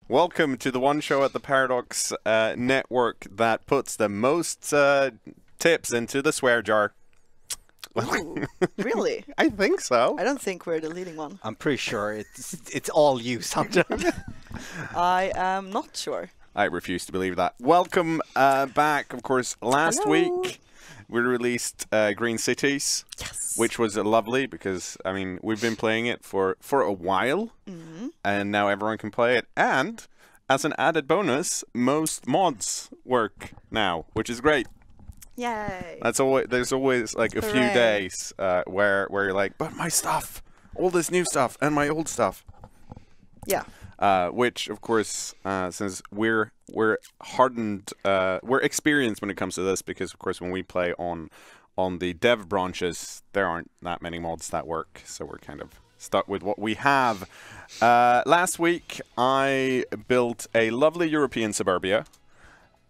Welcome to the one show at the Paradox Network that puts the most tips into the swear jar. Ooh, really? I think so. I don't think we're the leading one. I'm pretty sure it's all you, Sandra. I am not sure. I refuse to believe that. Welcome back. Of course, last Hello. week we released Green Cities, Yes. which was lovely because, I mean, we've been playing it for a while, and now everyone can play it. And as an added bonus, most mods work now, which is great. Yay. That's always there's always like a few Hooray. days where you're like, but my stuff, all this new stuff and my old stuff. Yeah. Which of course, since we're hardened, we're experienced when it comes to this, because of course when we play on the dev branches, there aren't that many mods that work, so we're kind of stuck with what we have. Last week I built a lovely European suburbia,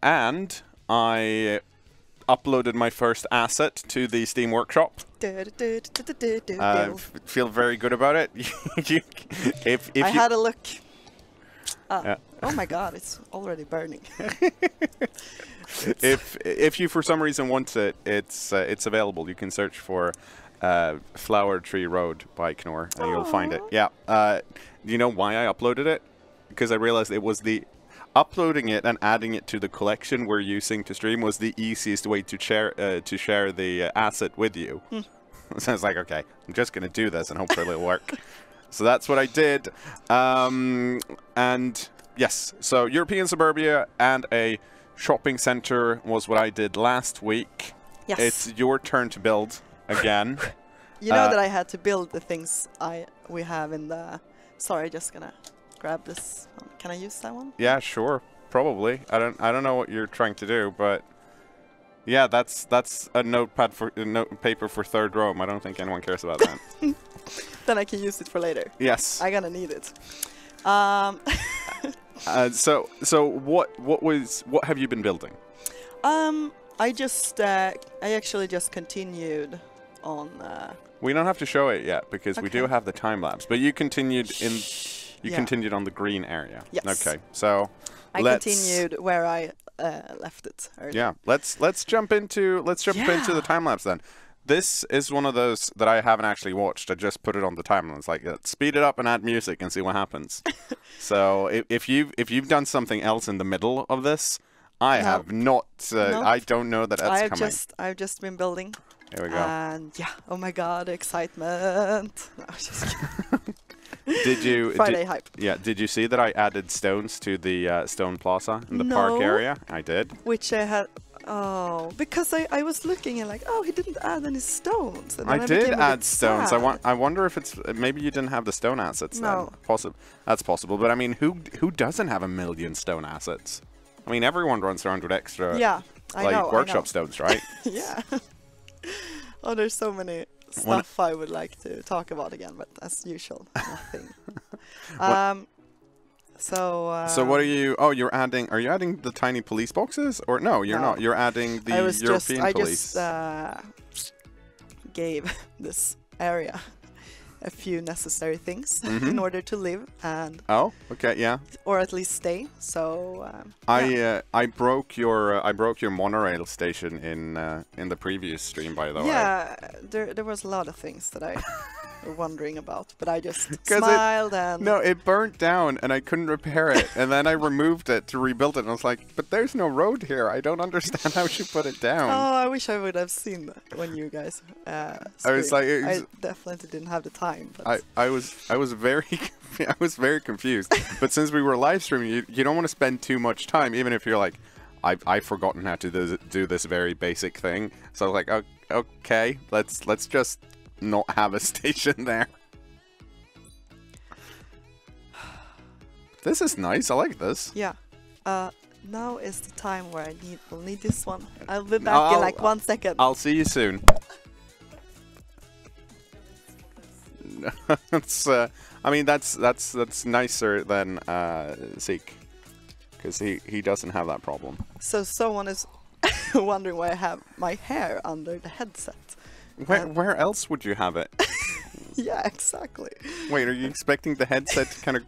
and I uploaded my first asset to the Steam Workshop. Feel very good about it. if I had a look. Yeah. Oh my god, it's already burning. if you for some reason want it, it's available. You can search for Flower Tree Road by Cknoor and you'll find it. Yeah. Do you know why I uploaded it? Because I realized it was uploading it and adding it to the collection we're using to stream was the easiest way to share the asset with you. So I was like, okay, I'm just gonna do this and hopefully it'll work. So that's what I did. And yes, so European suburbia and a shopping center was what I did last week. Yes. It's your turn to build again. You know that I had to build the things we have in the... Sorry, just gonna grab this. Can I use that one? Yeah, sure, probably. I don't know what you're trying to do, but yeah, that's a paper for third Rome. I don't think anyone cares about that. Then I can use it for later. Yes. I'm gonna need it. So what have you been building? I actually just continued on. We don't have to show it yet because we do Okay. have the time lapse. But you continued continued on the green area. Yes. Okay. So I continued where I left it earlier. Yeah. Let's jump into the time lapse then. This is one of those that I haven't actually watched. I just put it on the timeline. Like, speed it up and add music and see what happens. So if you've done something else in the middle of this, I have not. Nope. I don't know that that's coming. I've just been building. Here we go. And yeah, oh my god, excitement. No, just kidding. Friday hype. Yeah. Did you see that I added stones to the stone plaza in the park area? I did. Which I had. Oh, because I was looking and like, oh, he didn't add any stones. And then I did became a add bit stones. sad. I wonder if it's maybe you didn't have the stone assets. No. Then. That's possible. But I mean, who doesn't have a million stone assets? I mean, everyone runs around with extra. Yeah, I know. Workshop stones, right? Yeah. Oh, there's so many stuff I would like to talk about again, but as usual, nothing. So what are you? Oh, you're adding. Are you adding the tiny police boxes, or no? You're not. You're adding the European police. I just gave this area a few necessary things in order to live and. Oh, okay, yeah. Or at least stay. So. I broke your monorail station in the previous stream, by the way. Yeah, there was a lot of things that I. Wondering about, but I just smiled and... No, it burnt down and I couldn't repair it, and then I removed it to rebuild it, and I was like, but there's no road here, I don't understand how she put it down. Oh, I wish I would have seen that when you guys I was like, I definitely didn't have the time, but... I was very confused, but since we were live streaming, you don't want to spend too much time, even if you're like, I've forgotten how to do this very basic thing, so like, okay, let's just not have a station there. This is nice. I like this. Yeah. Now is the time where will need this one. I'll be back in like 1 second. I'll see you soon. I mean, that's nicer than Zeke, because he doesn't have that problem. So someone is wondering why I have my hair under the headset. Where else would you have it? Yeah, exactly. Wait, are you expecting the headset to kind of...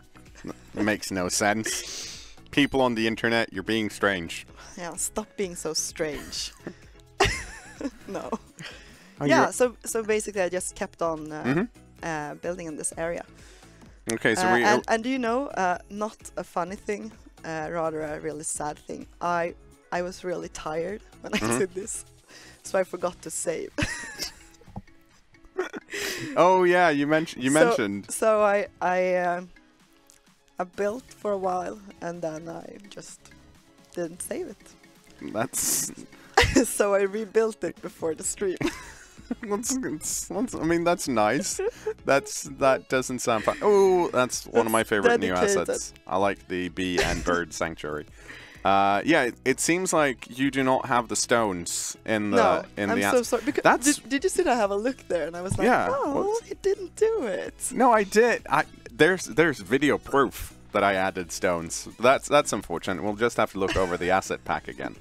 makes no sense. People on the internet, you're being strange. Yeah, stop being so strange. No. Oh, Yeah, so basically I just kept on building in this area. Okay, so and do you know, not a funny thing, rather a really sad thing. I was really tired when I did this, so I forgot to save. Oh yeah, you mentioned. So I built for a while and then I just didn't save it. That's So I rebuilt it before the stream. I mean, that's nice. That doesn't sound fun. Oh, that's one of my favorite new assets. I like the bee and bird sanctuary. Yeah, it seems like you do not have the stones in the I'm so sorry. Because did you see that I have a look there? And I was like, yeah, oh, it didn't do it. No, I did. There's video proof that I added stones. That's unfortunate. We'll just have to look over the asset pack again.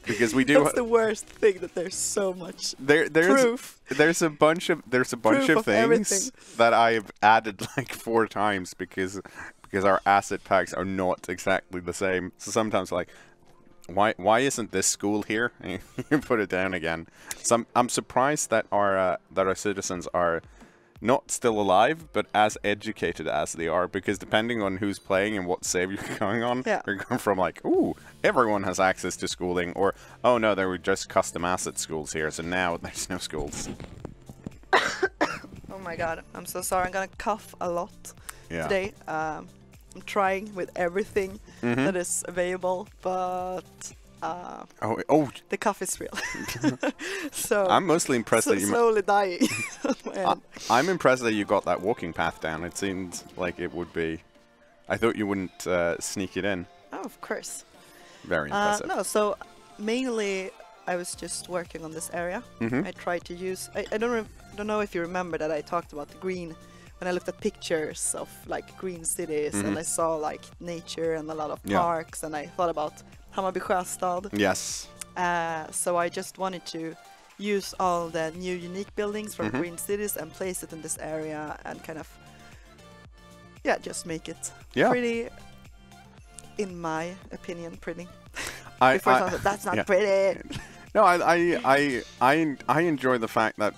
Because we do. That's the worst thing, that there's so much proof. There's a bunch of things everything that I've added like 4 times because our asset packs are not exactly the same. So sometimes like, why isn't this school here? You put it down again. So I'm surprised that our citizens are not still alive, but as educated as they are, because depending on who's playing and what save you're going on, you're going from like, ooh, everyone has access to schooling, or, oh no, there were just custom asset schools here, so now there's no schools. Oh my god, I'm so sorry, I'm gonna cough a lot today. I'm trying with everything that is available, but the cough is real. So I'm mostly impressed that you slowly dying. I'm impressed that you got that walking path down. It seemed like it would be. I thought you wouldn't sneak it in. Oh, of course. Very impressive. No, so mainly I was just working on this area. I tried to use. I don't know if you remember that I talked about the green when I looked at pictures of like green cities and I saw like nature and a lot of parks and I thought about Hammarby Sjöstad. Yes. So I just wanted to use all the new unique buildings from green cities and place it in this area and kind of, just make it pretty, in my opinion, pretty. That's not pretty. No, I enjoy the fact that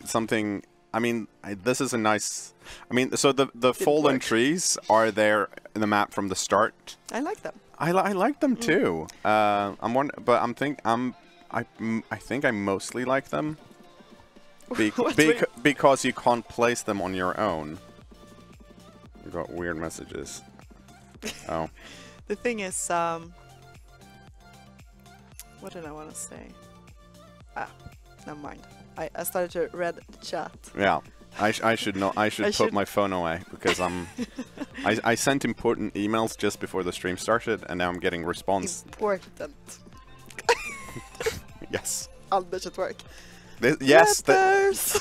something. I mean, this is a nice. I mean, so the fallen trees are there in the map from the start. I like them. I like them too. I think I mostly like them because you can't place them on your own. You got weird messages. Oh. The thing is, what did I want to say? Never mind. I started to read the chat. Yeah. I should not. I should put my phone away because I sent important emails just before the stream started, and now I'm getting response. Important. Yes. Anders at work. Yes. Letters.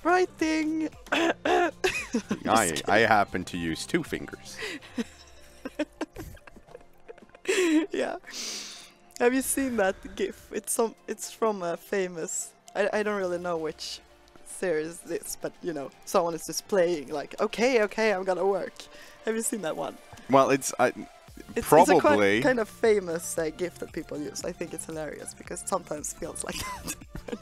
Writing. I happen to use 2 fingers. Yeah. Have you seen that GIF? It's from a famous. I don't really know which series this, but you know, someone is just playing like, okay, I'm gonna work. Have you seen that one? Well, it's probably a quite kind of famous GIF that people use. I think it's hilarious because it sometimes feels like that.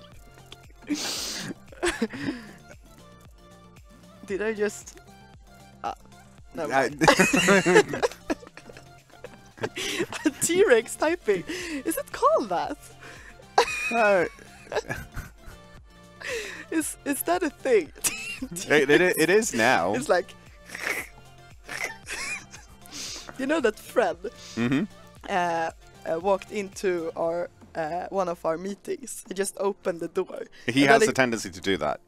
Did I just? No. T-Rex typing. Is it called that? Is that a thing? It is now. It's like, you know that Fred walked into our one of our meetings. He just opened the door. He has a tendency to do that.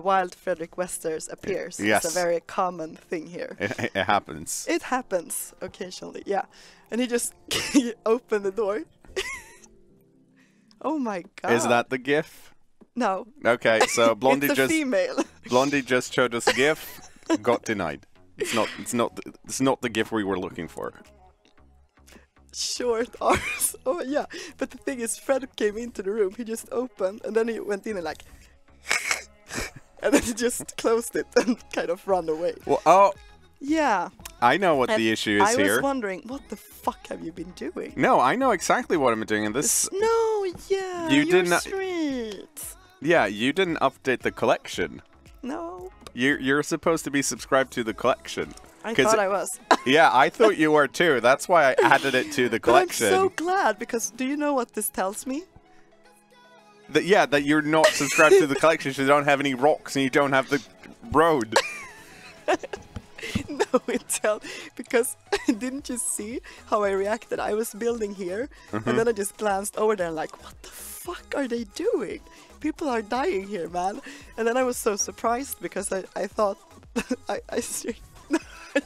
Wild Frederick Westers appears. Yes. It's a very common thing here. It happens. It happens occasionally, yeah. And he just opened the door. Oh my god. Is that the GIF? No. Okay, so Blondie it's a female. Blondie just showed us a GIF, got denied. It's not the GIF we were looking for. Short arms. Oh yeah. But the thing is, Fred came into the room. He just opened, and then he went in and like, and then he just closed it and kind of ran away. Well, oh. Yeah. I know what the issue is here. I was wondering, what the fuck have you been doing? No, I know exactly what I'm doing in this. No, yeah, you're sweet. Yeah, you didn't update the collection. No. You're supposed to be subscribed to the collection. I thought I was. Yeah, I thought you were too. That's why I added it to the collection. But I'm so glad, because do you know what this tells me? That you're not subscribed to the collection, so you don't have any rocks and you don't have the road. No, because didn't you see how I reacted? I was building here, and then I just glanced over there and like, what the fuck are they doing? People are dying here, man. And then I was so surprised because I thought,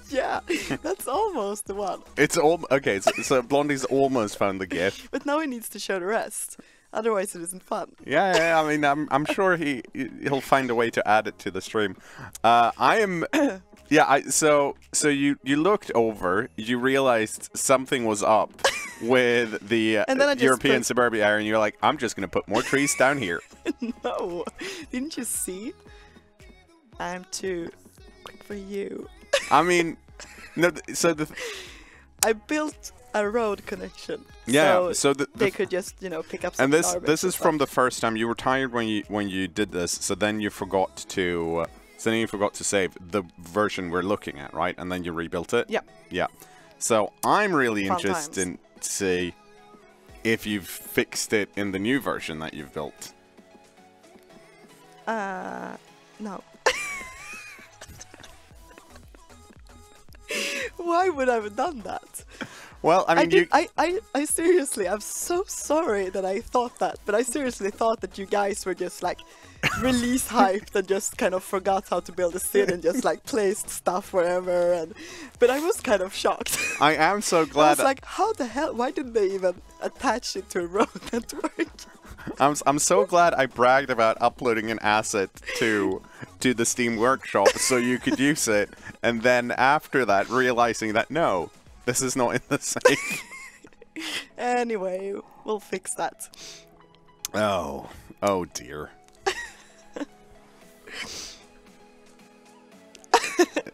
yeah, that's almost the one. It's okay. So Blondie's almost found the gift, but now he needs to show the rest. Otherwise, it isn't fun. Yeah. I mean, I'm sure he'll find a way to add it to the stream. I am. Yeah. So you looked over, you realized something was up with the European suburbia area, and you're like, I'm just gonna put more trees down here. No, didn't you see? I'm too quick for you. I mean, no. So I built a road connection. Yeah, so they could just pick up some garbage. And this is from the first time you were tired when you did this. So then you forgot to save the version we're looking at, right? And then you rebuilt it. Yeah. Yeah. So I'm really interested to see if you've fixed it in the new version that you've built. No. Why would I have done that? Well, I mean, I seriously, I'm so sorry that I thought that, but I seriously thought that you guys were just like release hyped and just kind of forgot how to build a city and just like placed stuff wherever. But I was kind of shocked. I am so glad. I was like, how the hell? Why didn't they even attach it to a road network? I'm so glad I bragged about uploading an asset to the Steam Workshop so you could use it, and then after that realizing that no, this is not in the same. Anyway, we'll fix that. Oh dear.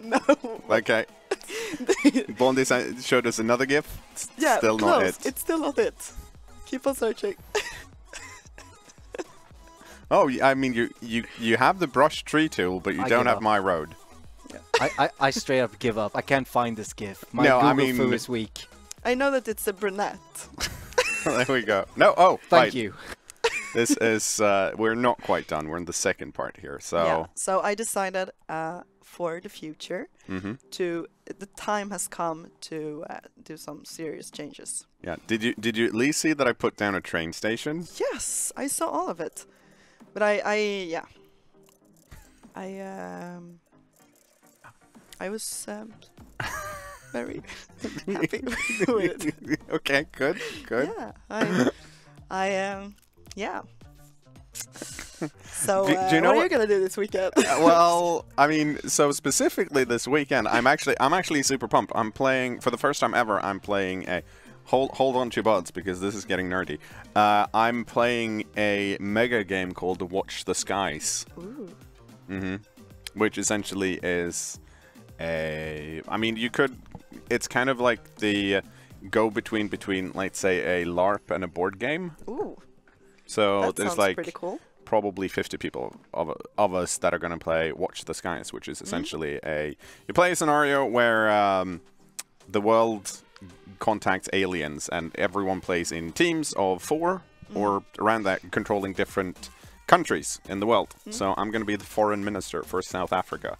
No. Okay. Blondie showed us another GIF. Yeah, still close. Not it. It's still not it. Keep on searching. Oh, I mean, you have the brush tree tool, but you don't have my road. Yeah. I straight up give up. I can't find this GIF. My Google foo is weak. I know that it's a brunette. There we go. No, Thank you. This is, we're not quite done. We're in the second part here, so... Yeah, so I decided for the future the time has come to do some serious changes. Yeah, did you at least see that I put down a train station? Yes, I saw all of it. But I was very happy with it. Okay, good. Yeah, yeah. So, do you know what are you gonna do this weekend? Well, I mean, so specifically this weekend, I'm actually super pumped. I'm playing for the first time ever. I'm playing a hold on to your butts because this is getting nerdy. I'm playing a mega game called Watch the Skies. Ooh. Which essentially is it's kind of like the go between let's say a LARP and a board game. Ooh. So that there's sounds like pretty cool. Probably 50 people of us that are going to play Watch the Skies, which is essentially you play a scenario where the world contacts aliens and everyone plays in teams of 4 or around that, controlling different countries in the world. So I'm going to be the foreign minister for South Africa.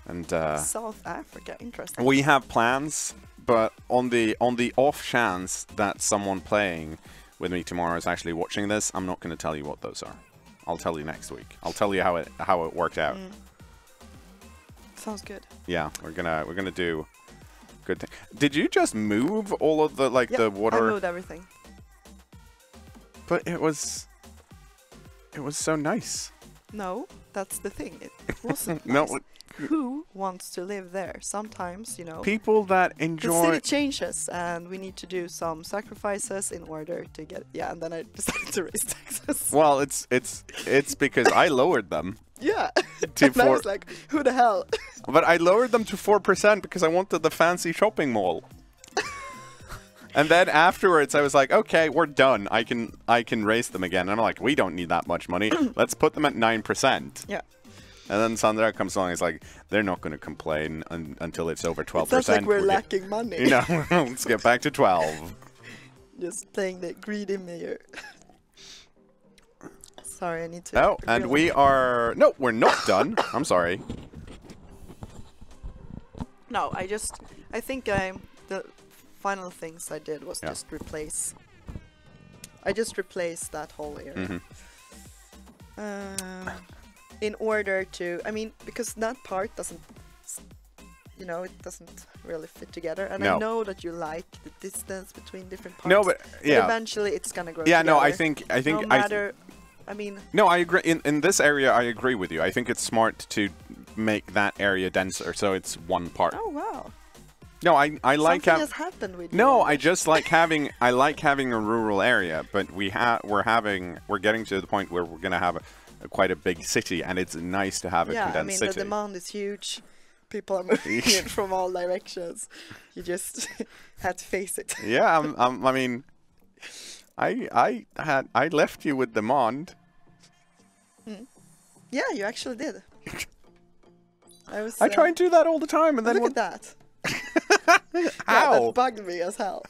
And South Africa, interesting. We have plans, but on the off chance that someone playing with me tomorrow is actually watching this, I'm not going to tell you what those are. I'll tell you next week. I'll tell you how it worked out. Sounds good. Yeah, we're gonna do good thing. Did you just move all of the the water? I moved everything. But it was so nice. No, that's the thing. It wasn't No. nice. Who wants to live there? Sometimes, people that enjoy... The city changes, and we need to do some sacrifices in order to get... Yeah, and then I decided to raise taxes. Well, it's because I lowered them. Yeah. To And I was like, who the hell? But I lowered them to 4% because I wanted the fancy shopping mall. And then afterwards, I was like, okay, we're done. I can raise them again. And I'm like, we don't need that much money. Let's put them at 9%. Yeah. And then Sandra comes along and is like, they're not going to complain until it's over 12%. It sounds like we're lacking money. You know, let's get back to 12. Just playing the greedy mayor. Sorry, I need to... Oh, and we are... No, we're not done. I'm sorry. No, I think the final things I did was just replace... I just replaced that whole area. In order to... I mean, because that part doesn't... You know, it doesn't really fit together. And I know that you like the distance between different parts. No, but... Yeah. But eventually it's gonna grow Yeah, together. no, I think... No matter... I mean... No, I agree. In this area, I agree with you. I think it's smart to make that area denser, so it's one part. Oh, wow. No, I like... Something has happened with you. No, I just like having... I like having a rural area, but we're getting to the point where we're going to have quite a big city, and it's nice to have a condensed city. The demand is huge. People are moving in from all directions. You just had to face it. Yeah, I mean... I left you with demand. Yeah, you actually did. I try and do that all the time, and then look at that. How? Yeah, that bugged me as hell.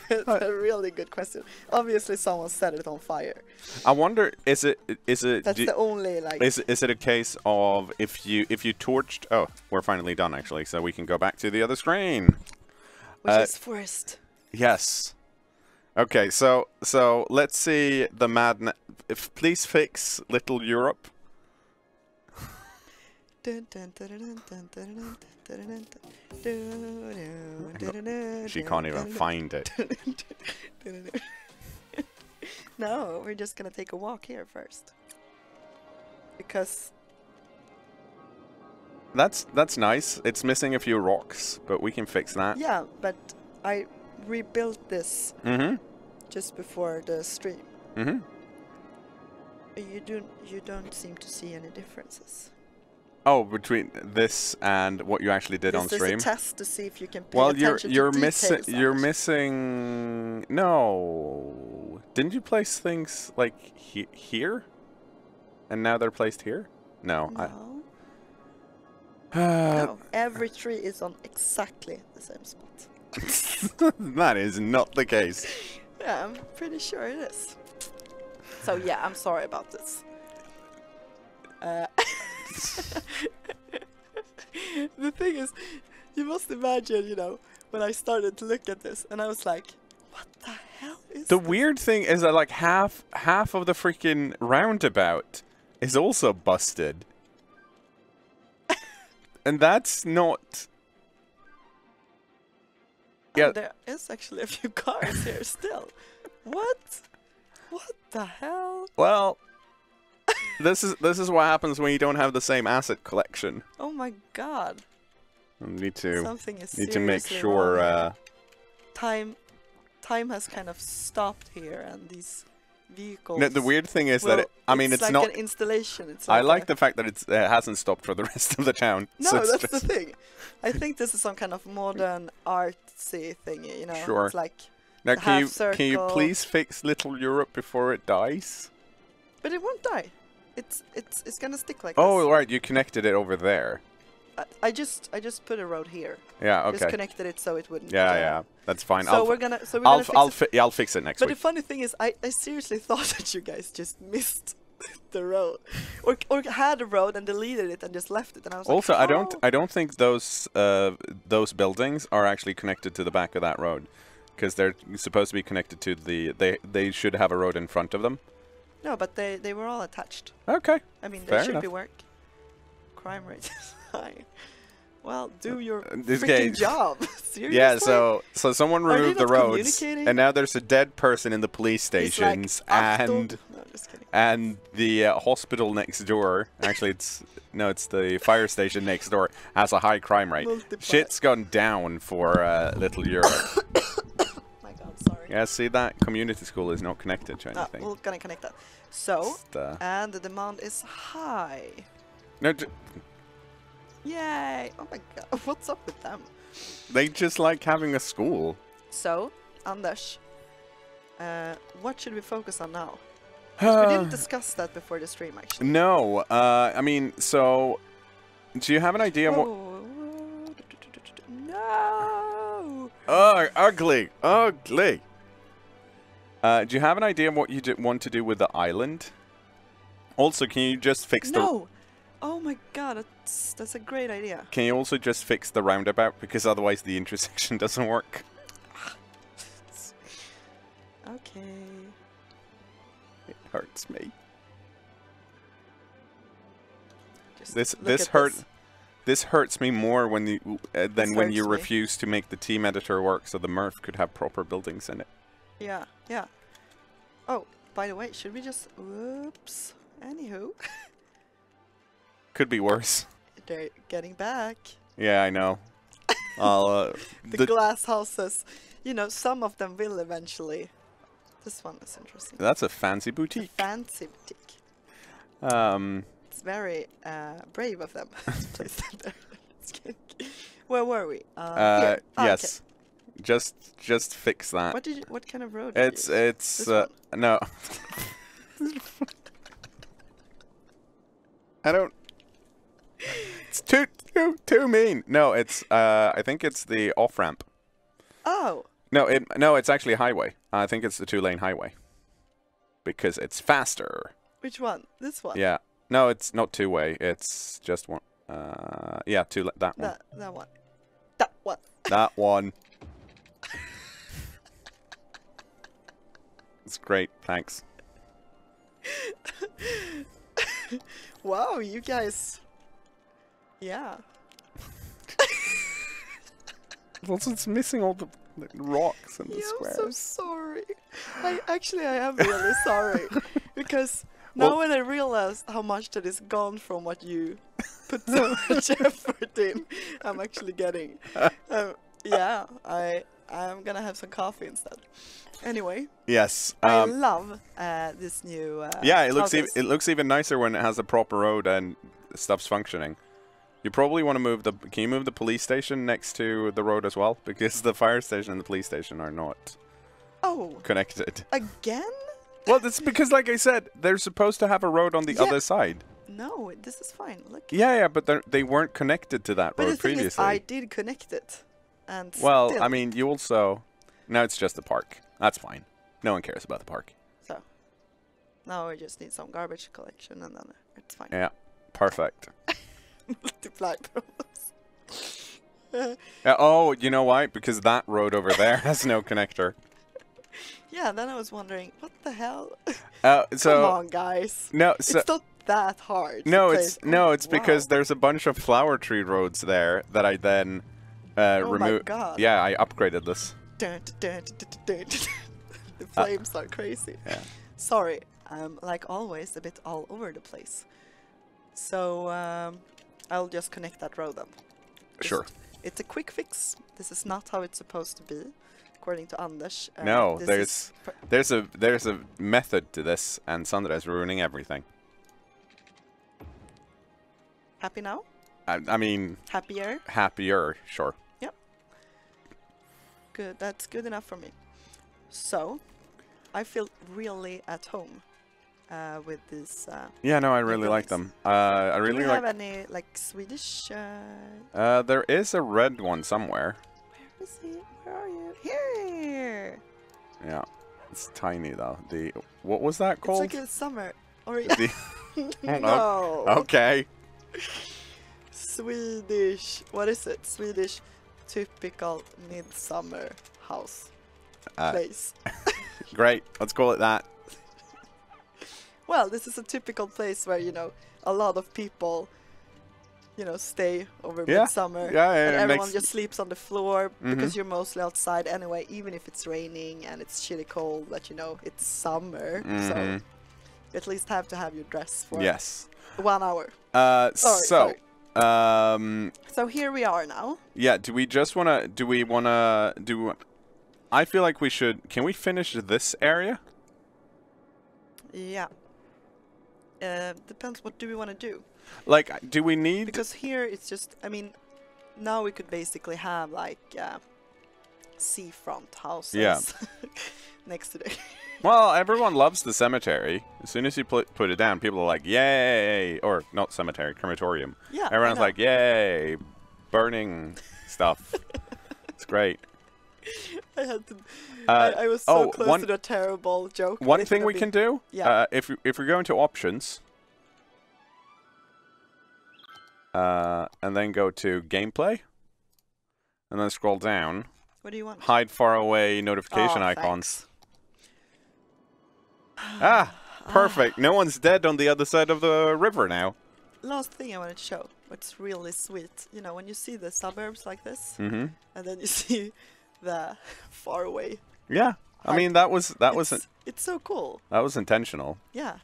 It's a really good question. Obviously, someone set it on fire. I wonder, is it? That's the only like. Is it a case of if you torched? Oh, we're finally done actually, so we can go back to the other screen. Which is forest. Yes. Okay, so let's see the madness. Please fix Little Europe. She can't even find it. No, we're just gonna take a walk here first. Because that's nice. It's missing a few rocks, but we can fix that. Yeah, but I rebuilt this just before the stream. You don't seem to see any differences. Oh, between this and what you actually did on stream? This is a test to see if you can pay attention to details. You're missing... No. Didn't you place things like here? And now they're placed here? No. No, every tree is on exactly the same spot. That is not the case. Yeah, I'm pretty sure it is. So yeah, I'm sorry about this. The thing is, you must imagine, you know, when I started to look at this, and I was like, what the hell is the weird thing is that like half of the freaking roundabout is also busted. And that's not... Yeah, there is actually a few cars here still. What? What the hell? Well, this is what happens when you don't have the same asset collection. Oh my god. You need to Something is make sure time has kind of stopped here, and these vehicles. No, the weird thing is that it's like not an installation. It's like I like the fact that it hasn't stopped for the rest of the town. No, so that's the thing. I think this is some kind of modern artsy thingy, you know. Sure. It's like now, can you please fix Little Europe before it dies? But it won't die. It's gonna stick like this. this. Right, you connected it over there. I just put a road here. Yeah, okay. Just connected it so it wouldn't. Yeah, that's fine. So I'll fix it next week. But the funny thing is, I seriously thought that you guys just missed the road, or had a road and deleted it and just left it. And I was also, like, I don't think those buildings are actually connected to the back of that road, because they're supposed to be connected to they should have a road in front of them. No, but they were all attached. Okay. I mean, they should be work. Crime rate is high. Well, do your freaking job. Seriously? Yeah, so someone removed the roads, and now there's a dead person in the police stations, and the hospital next door. Actually, it's the fire station next door has a high crime rate. Shit's gone down for Little Europe. My God, sorry. Yeah, see that community school is not connected to anything. We're gonna connect that. So, and the demand is high. No. Yay! Oh my god, what's up with them? They just like having a school. So, Anders, what should we focus on now? 'Cause we didn't discuss that before the stream, actually. No. I mean, so do you have an idea of what? No. Oh, ugly, ugly. Do you have an idea of what you want to do with the island? Also, can you just fix the? No. Oh my god, that's a great idea. Can you also just fix the roundabout, because otherwise the intersection doesn't work? Okay. It hurts me. Just This hurts me more when you than when you hurts me. refuse to make the team editor work, so the Murph could have proper buildings in it. Yeah, yeah. Oh, by the way, should we just... Whoops. Anywho. Could be worse. They're getting back. Yeah, I know. I'll, the glass houses. You know, some of them will eventually. This one is interesting. That's a fancy boutique. A fancy boutique. It's very brave of them to place that there. Where were we? Here. Yes. Okay. Just fix that. What kind of road? It's no. I don't. It's too mean. No, it's I think it's the off ramp. Oh. No, it's actually a highway. I think it's the 2-lane highway. Because it's faster. Which one? This one? Yeah. No, it's not 2-way. It's just one. Yeah, that one. That one. That one. That one. It's great. Thanks. Wow, you guys. Yeah. Also, it's missing all the rocks and the squares. I'm so sorry. I am really sorry. Because now when I realize how much that is gone from what you put so much effort in, I'm actually getting... yeah, I'm gonna have some coffee instead. Anyway. Yes. I love this new... yeah, it looks even nicer when it has a proper road and stuff's functioning. You probably want to move the... Can you move the police station next to the road as well? Because the fire station and the police station are not connected. Again? Well, that's because, like I said, they're supposed to have a road on the other side. No, this is fine. Look. Yeah, but they weren't connected to that road the thing previously. is, I did connect it. And well, still. I mean, you also... Now it's just the park. That's fine. No one cares about the park. So, now we just need some garbage collection and then it's fine. Yeah, perfect. Multiply problems. Oh, you know why? Because that road over there has no connector. Yeah, then I was wondering, what the hell? So come on, guys. No, it's not that hard. No, it's because there's a bunch of flower tree roads there that I then removed. My God. Yeah, I upgraded this. The flames are crazy. Yeah. Sorry, I'm like always a bit all over the place. So I'll just connect that road then. Sure. It's a quick fix. This is not how it's supposed to be, according to Anders. No, there's a method to this, and Sandra is ruining everything. Happy now? I mean... Happier? Happier, sure. Yep. Good. That's good enough for me. So, I feel really at home with these. Yeah, no, I really like them. I really Do you like. have any like Swedish? There is a red one somewhere. Where is he? Where are you? Here. Yeah, it's tiny though. What was that called? It's like a summer. Or no. Okay. Swedish. What is it? Swedish typical midsummer house place. Great. Let's call it that. Well, this is a typical place where, you know, a lot of people, you know, stay over midsummer. Yeah, and everyone just sleeps on the floor because you're mostly outside anyway, even if it's raining and it's chilly cold, but, you know, it's summer. So you at least have to have your dress for 1 hour. Sorry. So here we are now. Yeah, do we want to do... I feel like we should... Can we finish this area? Yeah. Depends, what do we want to do? Like, do we need? Because here it's just, I mean, now we could basically have like seafront houses next to the. Well, everyone loves the cemetery. As soon as you put it down, people are like, "Yay!" Or not cemetery, crematorium. Yeah. Everyone's like, "Yay!" Burning stuff. It's great. I had to. I was so close to a terrible joke. One thing we can do, if we go into options, and then go to gameplay, and then scroll down. What do you want? Hide far away notification icons. Perfect. No one's dead on the other side of the river now. Last thing I wanted to show. What's really sweet, you know, when you see the suburbs like this, and then you see the far away. Yeah, I mean it's so cool. That was intentional. Yeah.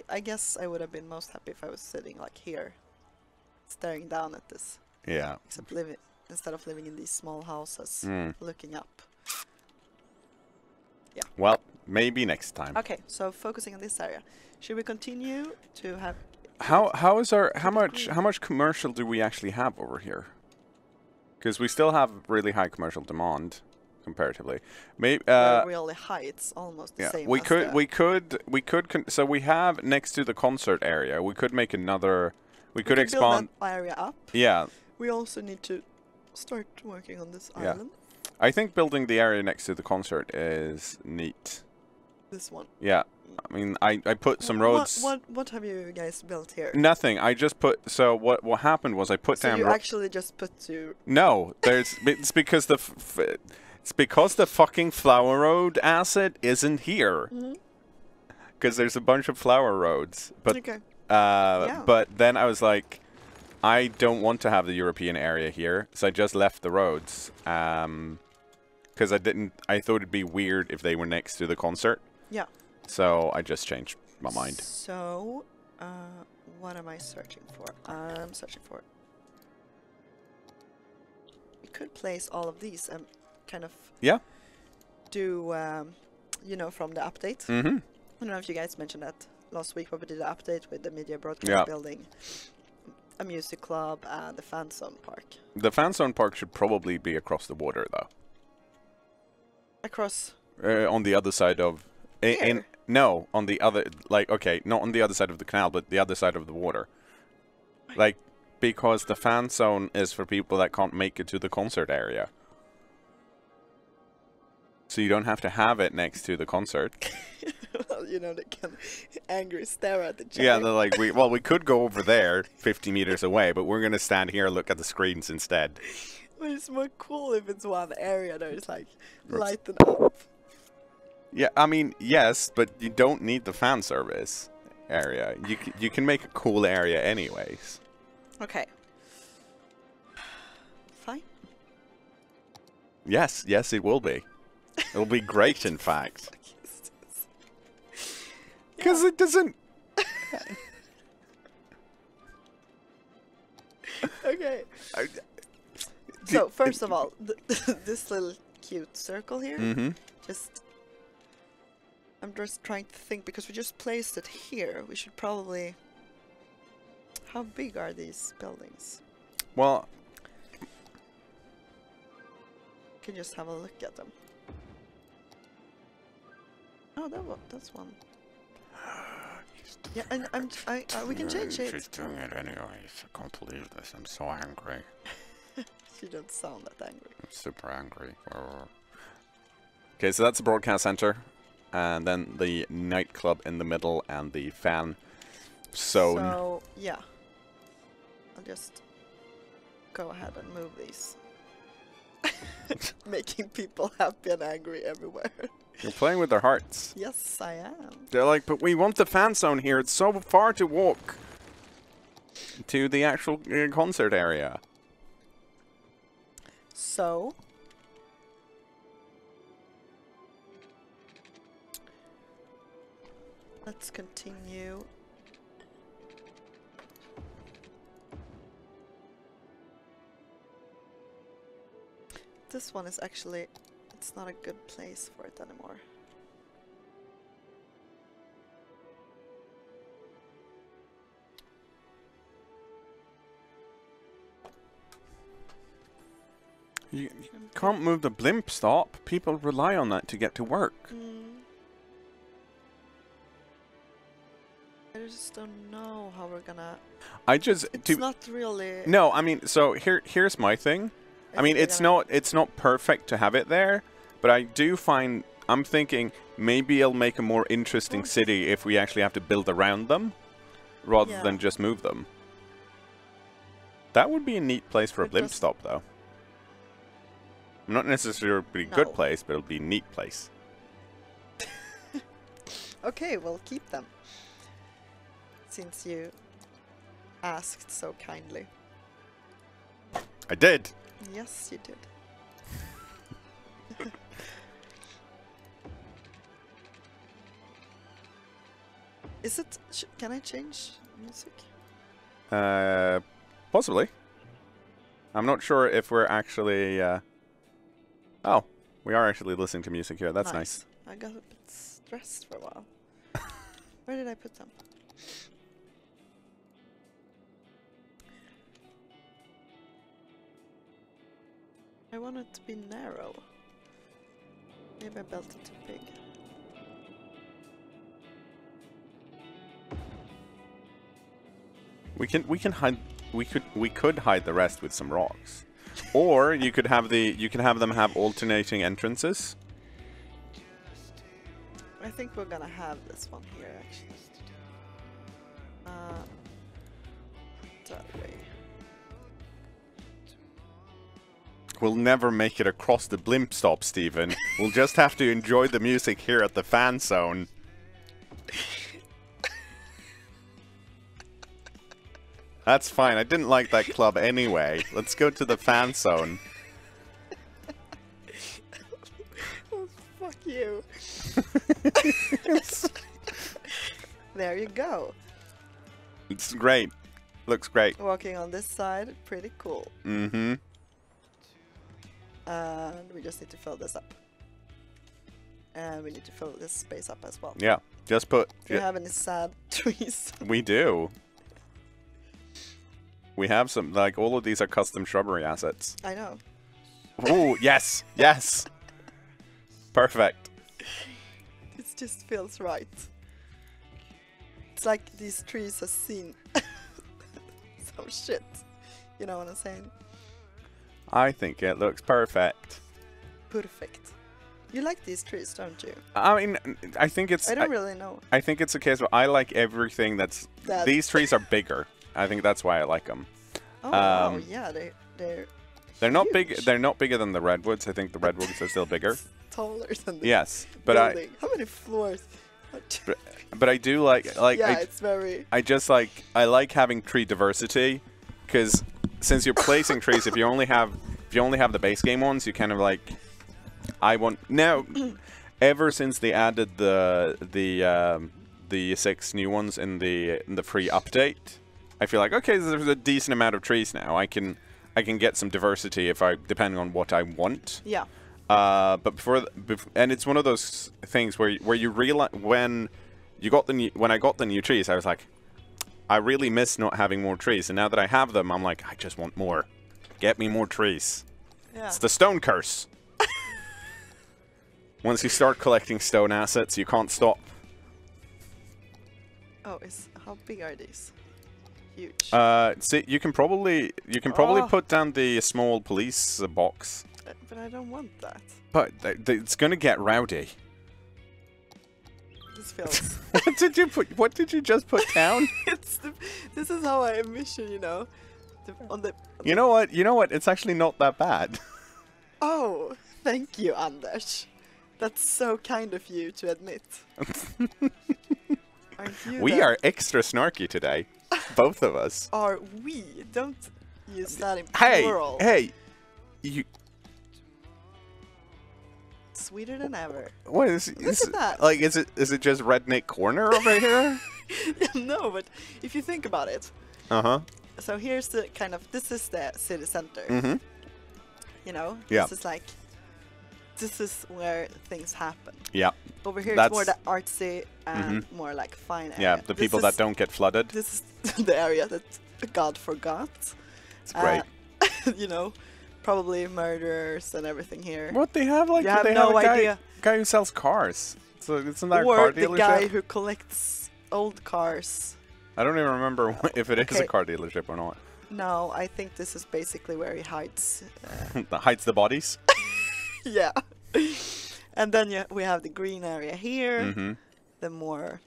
I guess I would have been most happy if I was sitting like here, staring down at this. Yeah. Except instead of living in these small houses, looking up. Yeah. Well, maybe next time. Okay, so focusing on this area, should we continue to have? How much commercial do we actually have over here? Because we still have really high commercial demand comparatively. Maybe really high. It's almost the same. So we have next to the concert area. We could make another. We could expand build that area up. Yeah. We also need to start working on this island. I think building the area next to the concert is neat. This one. Yeah. I mean, I put some roads. What have you guys built here? Nothing. I just put. So what happened was I put down. So you actually just put to. No, it's because the fucking flower road asset isn't here. Because there's a bunch of flower roads, but but then I was like, I don't want to have the European area here, so I just left the roads. Because I thought it'd be weird if they were next to the concert. Yeah. So I just changed my mind. So, what am I searching for? I'm searching for. We could place all of these and kind of. Yeah. Do you know, from the update? I don't know if you guys mentioned that last week, but we did an update with the media broadcast building, a music club, and the fan zone park. The fan zone park should probably be across the water, though. Across. On the other side of. No, on the other, like, okay, not on the other side of the canal, but the other side of the water. Like, because the fan zone is for people that can't make it to the concert area. So you don't have to have it next to the concert. Well, you know, they can angry stare at the chair. Yeah, they're like, we could go over there 50 meters away, but we're going to stand here and look at the screens instead. But it's more cool if it's one area that is, like, lightened up. Yeah, I mean, yes, but you don't need the fan service area. You can make a cool area anyways. Okay. Fine. Yes, it will be. It'll be great, in fact. Because it doesn't... Okay. So, first of all, this little cute circle here, I'm just trying to think, because we just placed it here. We should probably... How big are these buildings? Well... You can just have a look at them. Oh, that's one. Yeah, and we can change it. She's doing it anyways. I can't believe this. I'm so angry. You don't sound that angry. I'm super angry. Okay, so that's the broadcast center. And then the nightclub in the middle and the fan zone. So, yeah. I'll just go ahead and move these. Making people happy and angry everywhere. You're playing with their hearts. Yes, I am. They're like, but we want the fan zone here. It's so far to walk to the actual concert area. So... Let's continue. This one is actually, it's not a good place for it anymore. You can't move the blimp stop. People rely on that to get to work. I just don't know how we're gonna... It's not really... No, I mean, so here's my thing. I mean, it's not perfect to have it there, but I do find... I'm thinking maybe it'll make a more interesting city if we actually have to build around them, rather than just move them. That would be a neat place for a blimp stop, though. Not necessarily a good place, but it'll be a neat place. Okay, we'll keep them. Since you asked so kindly. I did. Yes, you did. Is it... can I change music? Possibly. I'm not sure if we're actually... Oh, we are actually listening to music here. That's nice. I got a bit stressed for a while. Where did I put them? I want it to be narrow. Maybe I built it too big. We could hide the rest with some rocks, or you could have them have alternating entrances. I think we're gonna have this one here actually. That way. We'll never make it across the blimp stop, Stephen. We'll just have to enjoy the music here at the fan zone. That's fine. I didn't like that club anyway. Let's go to the fan zone. Oh, fuck you. There you go. It's great. Looks great. Walking on this side, pretty cool. Mm-hmm. And we just need to fill this up. And we need to fill this space up as well. Yeah. Just put... Do you have any sad trees? We do. We have some, like, all of these are custom shrubbery assets. I know. Ooh, yes, yes. Perfect. It just feels right. It's like these trees have seen some shit. You know what I'm saying? I think it looks perfect. Perfect. You like these trees, don't you? I mean, I think it's... I don't really know. I think it's a case where I like everything that's... These trees are bigger. I think that's why I like them. Oh, wow, yeah, they're not big. They're not bigger than the redwoods. I think the redwoods are still bigger. Taller than the yes, but building. How many floors? But I do like yeah, it's very... I just like having tree diversity, because since you're placing trees, if you only have the base game ones, you kind of like... Now, ever since they added the 6 new ones in the free update, I feel like, okay, there's a decent amount of trees now. I can get some diversity depending on what I want. Yeah. But and it's one of those things where you realize when I got the new trees, I was like, I really miss not having more trees. And now that I have them, I'm like, I just want more. Get me more trees. Yeah. It's the stone curse. Once you start collecting stone assets, you can't stop. Oh, how big are these? Huge. See, you can probably put down the small police box. But I don't want that. But it's gonna get rowdy. This feels... What did you just put down? This is how I envision, you know. You know what? It's actually not that bad. Oh, thank you, Anders. That's so kind of you to admit. We are extra snarky today. Both of us. Are we? Don't use that in plural. Hey! You... Sweeter than ever. What is Look at that. Like, is it just redneck corner over here? No, but if you think about it. Uh-huh. So here's the kind of... This is the city center. Mm-hmm. You know? Yeah. This is where things happen. Yeah. Over here it's more the artsy and more like fine area. Yeah, the people that don't get flooded. This is the area that God forgot. It's great. You know, probably murders and everything here. What they have like? You have they no have a idea. Guy who sells cars. So isn't that a Or car the dealership? guy who collects old cars. I don't even remember if it is a car dealership or not. No, I think this is basically where he hides. Hides the bodies. Yeah. And then we have the green area here. Mm-hmm. The more.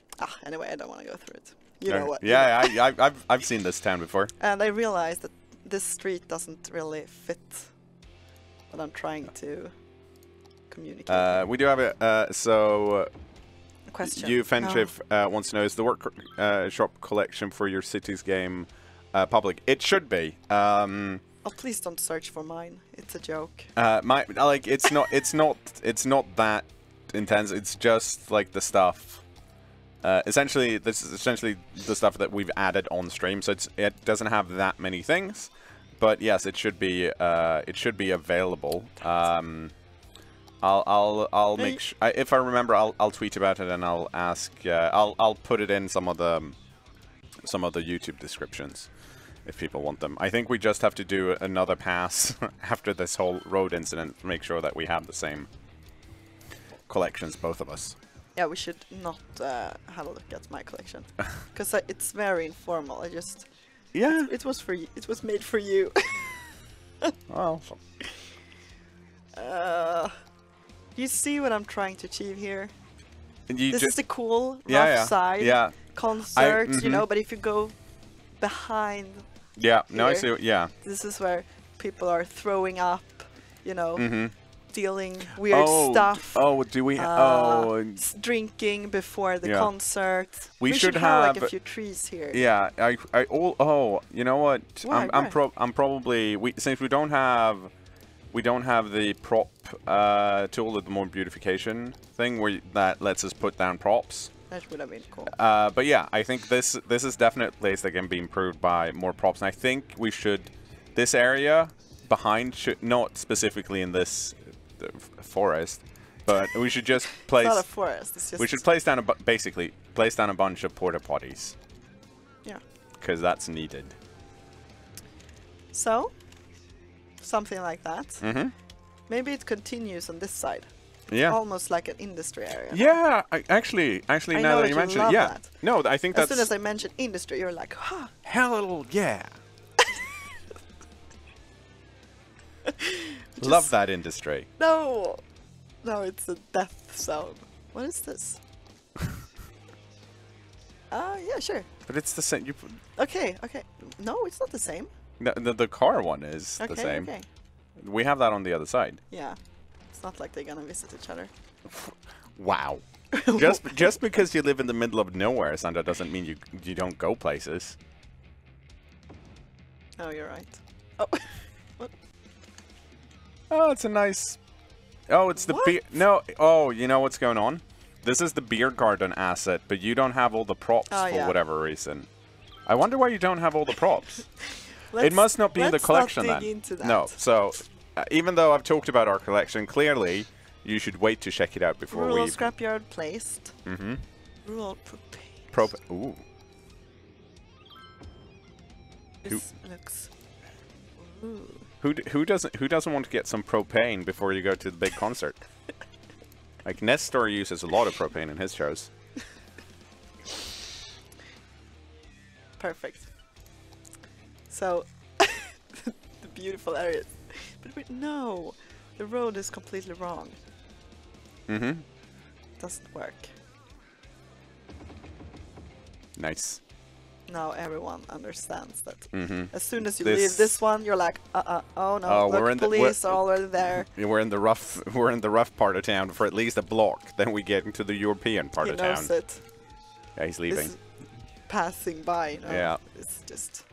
Anyway, I don't want to go through it. You know what? Yeah, I've seen this town before. And I realized that this street doesn't really fit what I'm trying to communicate. We do have a question. You Fenchif wants to know, is the workshop collection for your cities game public? It should be. Oh, please don't search for mine. It's a joke. It's not that intense. It's just like the stuff. Essentially, this is essentially the stuff that we've added on stream. So it doesn't have that many things, but yes, it should be available. I'll make sure, if I remember, I'll tweet about it and I'll ask. I'll put it in some of the YouTube descriptions if people want them. I think we just have to do another pass after this whole road incident to make sure that we have the same collections, both of us. Yeah, we should not have a look at my collection because it's very informal. It was for you. It was made for you. Well. You see what I'm trying to achieve here? This is a cool rough side concert, you know. But if you go behind, no, I see. This is where people are throwing up, you know. Mm-hmm. Stealing weird stuff. Do we? Drinking before the concert. We should have like a few trees here. Yeah, you know what? Why? I'm probably since we don't have the prop tool, the more beautification thing that lets us put down props. That would have been cool. But yeah, I think this is definitely a place that can be improved by more props, and I think we should this area behind should not specifically in this forest, but we should just place. It's not a forest. It's just. We should place down basically place down a bunch of porta potties. Yeah. Because that's needed. So, something like that. Mm-hmm. Maybe it continues on this side. Yeah. Almost like an industry area. Yeah. Actually, now that you mention it, that. No, I think that's. As soon as I mention industry, you're like, huh. Hell yeah. Love that industry. No, it's a death zone. What is this? Yeah, sure. But it's the same. Okay. No, it's not the same. The car one is the same. Okay. We have that on the other side. Yeah, it's not like they're gonna visit each other. Wow. just because you live in the middle of nowhere, Sandra, doesn't mean you don't go places. Oh, you're right. Oh. What? Oh, it's a nice. Oh, it's the beer. No. Oh, you know what's going on? This is the beer garden asset, but you don't have all the props for whatever reason. I wonder why you don't have all the props. It must not be in the collection then. Into that. No. So, even though I've talked about our collection, clearly you should wait to check it out before we. Rural scrapyard placed. Mm-hmm. Rural propane. Ooh. This looks. Ooh. Who doesn't want to get some propane before you go to the big concert? Like Nestor uses a lot of propane in his shows. Perfect. So the beautiful areas, but wait, no, the road is completely wrong. Mm-hmm. Doesn't work. Nice. Now everyone understands that. Mm-hmm. As soon as you leave this one, you're like, oh no, look, police are already there. We're in the rough part of town for at least a block. Then we get into the European part of town. He knows it. Yeah, he's leaving. This passing by, you know, yeah. It's just.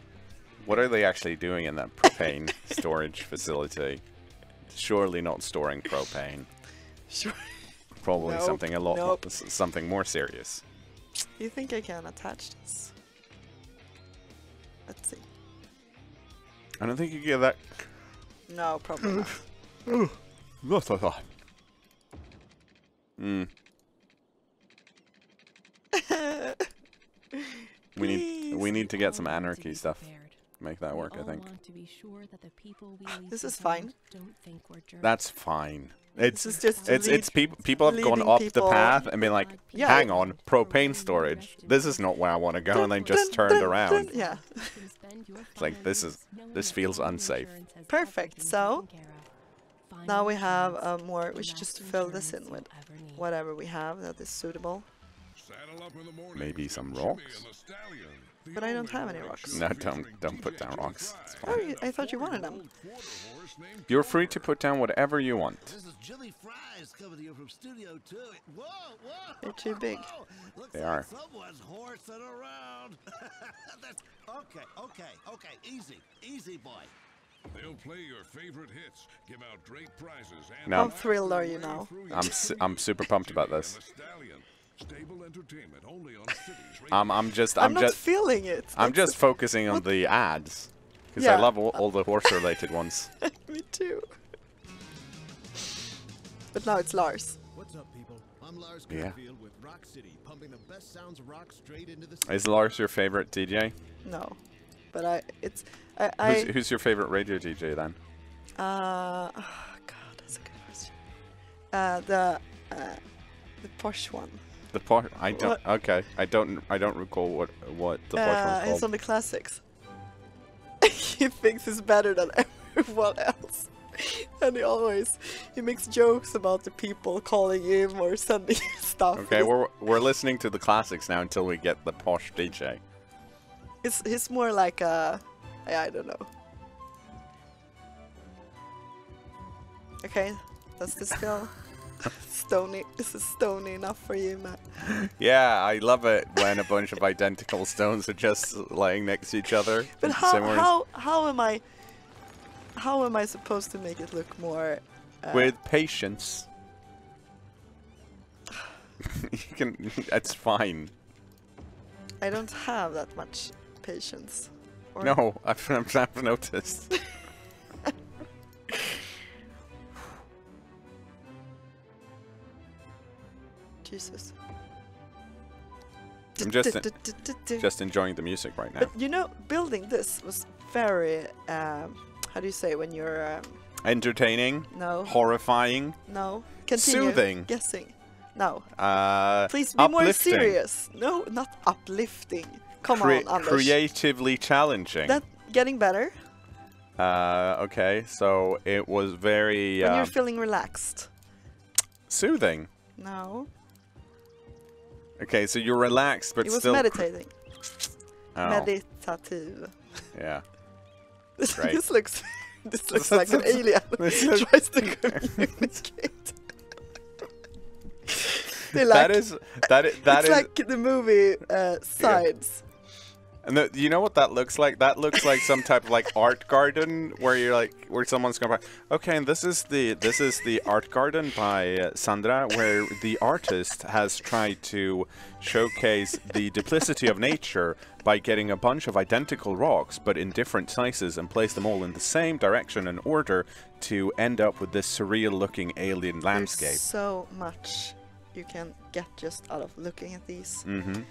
What are they actually doing in that propane storage facility? Surely not storing propane. Sure. Probably something more serious. You think I can attach this? Let's see. I don't think you get that. No, probably not. Not a thought. Hmm. We need to get some anarchy stuff. make that work, I think. This is fine. That's fine. It's people have gone up the path and been like, hang on, propane storage. This is not where I want to go, and then just turned around. Yeah. It's like this feels unsafe. Perfect. So now we have more. We should just fill this in with whatever we have that is suitable. Maybe some rocks. But I don't have any rocks. No, don't put down rocks. Oh, I thought you wanted them. You're free to put down whatever you want. They're too big. They are. Okay, easy, boy. They'll play your favorite hits, give out great prizes, and how thrilled are you now? I'm super pumped about this. Stable entertainment only on cities. I'm not feeling it. I'm just focusing on the ads because I love all the horse-related ones. Me too. But now it's Lars. What's up, people? I'm Lars Yeah. with Rock City, pumping the best sounds of rock straight into the. Is Lars your favorite DJ? No, but Who's your favorite radio DJ then? Oh God, that's a good question. The Porsche one. The Porsche. I don't. What? Okay. I don't recall what the Porsche one's called. He's on the classics. He thinks he's better than everyone else, and he makes jokes about the people calling him or sending him stuff. Okay, we're listening to the classics now until we get the Porsche DJ. He's more like I don't know. Okay, does this feel stony? Is this stony enough for you, Matt? Yeah, I love it when a bunch of identical stones are just laying next to each other. But how am I supposed to make it look more? With patience. You can. It's fine. I don't have that much patience. No, I've noticed. Jesus. I'm just enjoying the music right now. But you know, building this was very, how do you say when you're... entertaining? No. Horrifying? No. Continue. Soothing? Guessing. No. Please be uplifting. more serious. No, not uplifting. Come on, Anders. Creatively challenging. That getting better. Okay, so it was very... when you're feeling relaxed. Soothing? No. Okay, so you're relaxed, but still... It was meditating. Oh. Meditative. Yeah. This looks like an alien tries to communicate. It's like the movie Sides. And you know what that looks like? That looks like some type of like art garden where someone's going, okay, and this is the art garden by Sandra, where the artist has tried to showcase the duplicity of nature by getting a bunch of identical rocks but in different sizes and place them all in the same direction and order to end up with this surreal looking alien landscape. There's so much you can get just out of looking at these. Mm-hmm.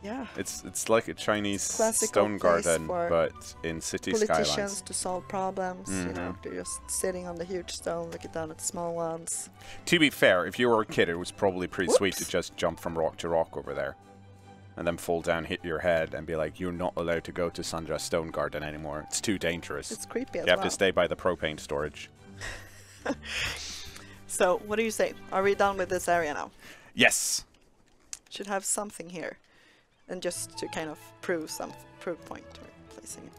Yeah. It's like a Chinese classical stone garden, but in city politicians skylines. To solve problems. Mm-hmm. You know, they're just sitting on the huge stone, looking down at the small ones. To be fair, if you were a kid, it was probably pretty sweet to just jump from rock to rock over there, and then fall down, hit your head, and be like, "You're not allowed to go to Sandra's stone garden anymore. It's too dangerous. It's creepy as well. You have to stay by the propane storage." So, what do you say? Are we done with this area now? Yes. Should have something here. And just to kind of prove point, we're placing it.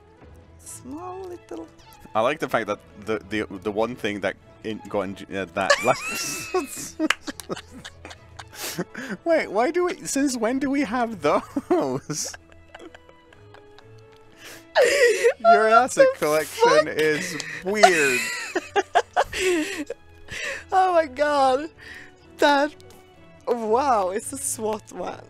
Small little. I like the fact that the one thing that Wait, why do we? Since when do we have those? Your asset collection is weird. Oh my god, that! Wow, it's a SWAT one.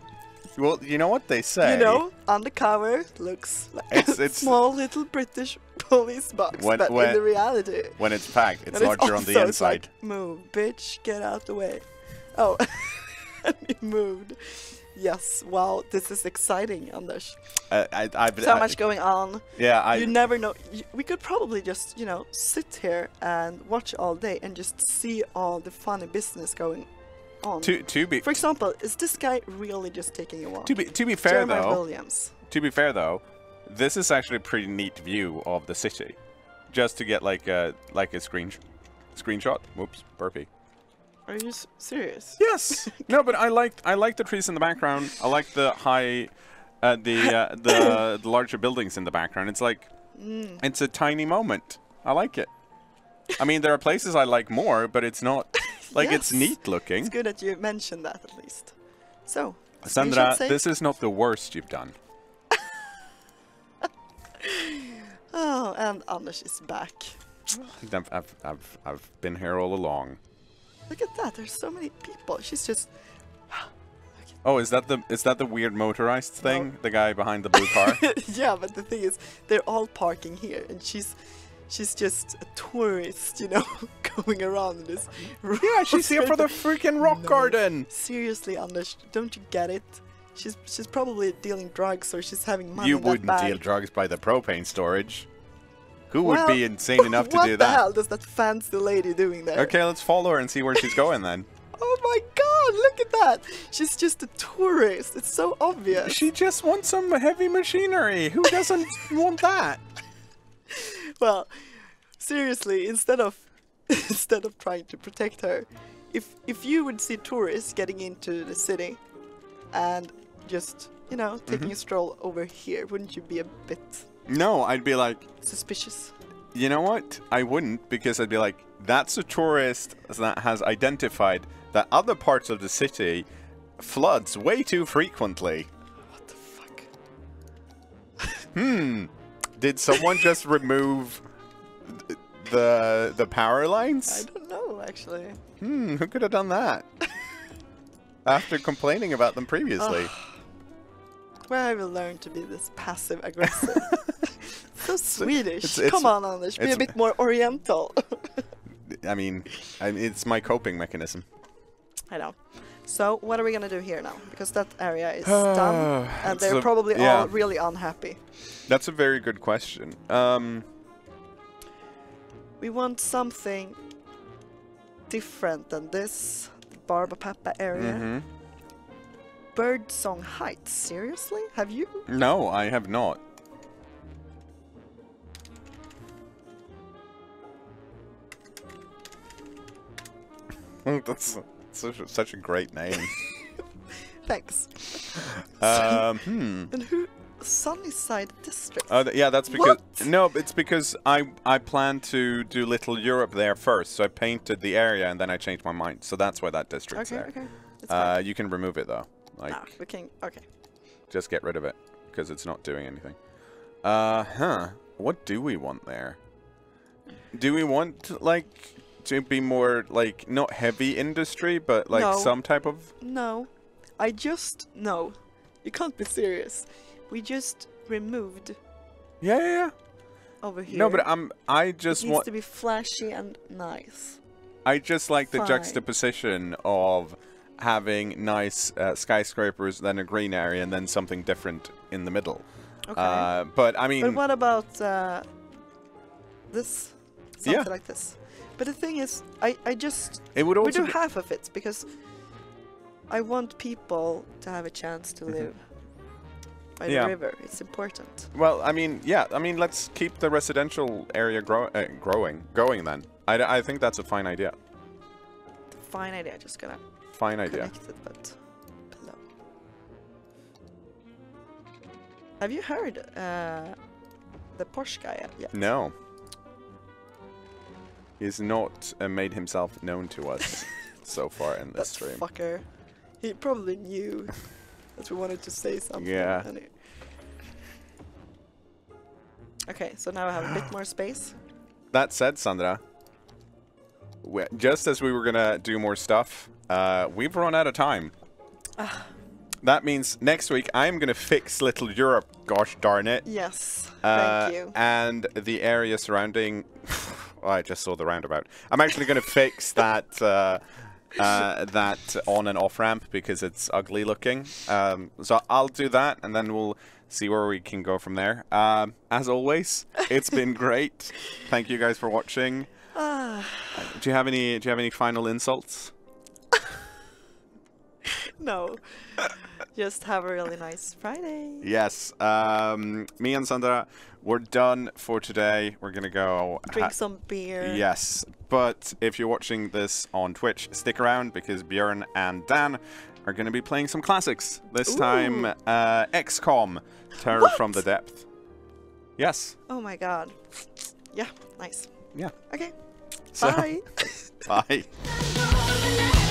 Well, you know what they say. You know, on the cover looks like a small little British police box, but in the reality, when it's packed, it's larger on the inside. Like, move, bitch, get out the way. Oh, and he moved. Yes, wow, this is exciting, Anders. I've So much going on. Yeah, you never know. We could probably just, you know, sit here and watch all day and just see all the funny business going on. For example, is this guy really just taking a walk? To be fair Jeremiah though, Williams. To be fair though, this is actually a pretty neat view of the city, just to get like a screenshot. Whoops, burpee. Are you serious? Yes. No, but I like the trees in the background. I like the high, the larger buildings in the background. It's like it's a tiny moment. I like it. I mean, there are places I like more, but it's not like it's neat looking. It's good that you mentioned that at least. So, Sandra, this is not the worst you've done. Oh, and Anders is back. I've been here all along. Look at that! There's so many people. She's just. Oh, is that the weird motorized thing? No. The guy behind the blue car? Yeah, but the thing is, they're all parking here, and she's just a tourist, you know, going around in this. Yeah, she's here for the freaking rock garden. Seriously, Anders, don't you get it? She's probably dealing drugs, or she's having money. You in that wouldn't bag. deal drugs by the propane storage. Who would be insane enough to do that? What the hell does that fancy lady doing there? Okay, let's follow her and see where she's going then. Oh my god, look at that! She's just a tourist. It's so obvious. She just wants some heavy machinery. Who doesn't want that? Well, seriously, instead of trying to protect her, if you would see tourists getting into the city and just, you know, taking a stroll over here, wouldn't you be a bit... No, I'd be like... suspicious? You know what? I wouldn't, because I'd be like, that's a tourist that has identified that other parts of the city floods way too frequently. What the fuck? Did someone just remove the power lines? I don't know, actually. Who could have done that? After complaining about them previously. Where I will learn to be this passive aggressive. So Swedish. Come on, Anders, be a bit more oriental. I mean, it's my coping mechanism. I know. So, what are we gonna do here now? Because that area is done, and they're probably all really unhappy. That's a very good question. We want something different than this Barbapapa area. Birdsong Heights, seriously? Have you? No, I have not. That's such a great name. Thanks. And who? Sunnyside District. Yeah, that's because no, it's because I planned to do Little Europe there first, so I painted the area and then I changed my mind. So that's why that district's there. Okay. You can remove it though. Like, we can. Okay. Just get rid of it because it's not doing anything. What do we want there? Do we want like to be more like not heavy industry, but like some type of? No, no. You can't be serious. We just removed. Yeah. Over here. No, but I just want. It needs to be flashy and nice. I just like the juxtaposition of having nice skyscrapers, then a green area, and then something different in the middle. Okay. But I mean. But what about this? Something like this. But the thing is, I just it would also we do half of it because I want people to have a chance to live by the river. It's important. Well, I mean, let's keep the residential area going then. I think that's a fine idea. Fine idea. Just gonna connect it, but below. Have you heard the Porsche guy yet? No. He's not made himself known to us so far in this stream. Fucker. He probably knew that we wanted to say something. Yeah. Okay, so now I have a bit more space. That said, Sandra, just as we were gonna do more stuff, we've run out of time. That means next week I'm gonna fix Little Europe. Gosh darn it. Yes. Thank you. And the area surrounding. Oh, I just saw the roundabout. I'm actually gonna fix that that on and off ramp because it's ugly looking. So I'll do that, and then we'll see where we can go from there. As always, it's been great. Thank you guys for watching. Do you have any final insults? No. Just have a really nice Friday. Yes. Me and Sandra, we're done for today. We're gonna go drink some beer. Yes. But if you're watching this on Twitch, stick around because Björn and Dan are gonna be playing some classics. This time, XCOM, Terror from the Depth. Yes. Oh my god. Yeah, nice. Yeah. Okay. So, bye. bye.